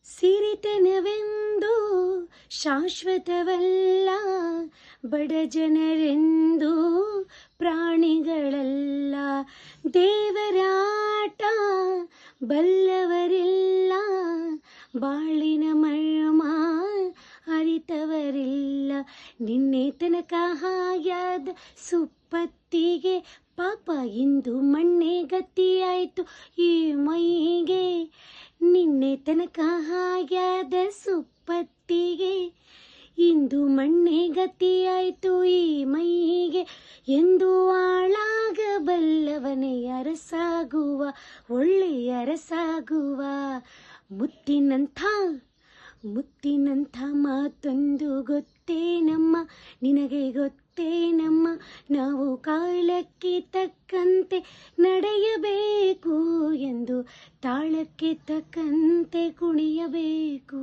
ಸಿರಿತನವೆಂದು ಶಾಶ್ವತವಲ್ಲ, ಬಡ ಜನರೆಂದು ಪ್ರಾಣಿಗಳಲ್ಲ. ದೇವರಾಟ ಬಲ್ಲವರಿಲ್ಲ, ಬಾಳಿನ ಮರ್ಮ ಅರಿತವರಿಲ್ಲ. ನಿನ್ನೆ ತನಕ ಹಾಯಾದ ಸುಪ್ಪತ್ತಿಗೆ ಪಾಪ ಇಂದು ಮಣ್ಣೆ ಗತಿಯಾಯಿತು ಈ ಮೈಗೆ. ನಿನ್ನೆ ತನಕ ಹಾಯಾದ ಸುಪ್ಪತ್ತಿಗೆ ಇಂದು ಮಣ್ಣೆ ಗತಿಯಾಯಿತು ಈ ಮೈಗೆ. ಎಂದು ಆಳಾಗಬಲ್ಲವನೇ ಅರಸಾಗುವ, ಒಳ್ಳೆಯ ಅರಸಾಗುವ. ಮುತ್ತಿನಂಥ ಮಾತೊಂದು ಗೊತ್ತೇನಮ್ಮ, ನಿನಗೆ ಗೊತ್ತೇನಮ್ಮ. ನಾವು ಕಾಲಕ್ಕೆ ತಕ್ಕಂತೆ ನಡೆಯಬೇಕು ಎಂದು, ತಾಳಕ್ಕೆ ತಕ್ಕಂತೆ ಕುಣಿಯಬೇಕು.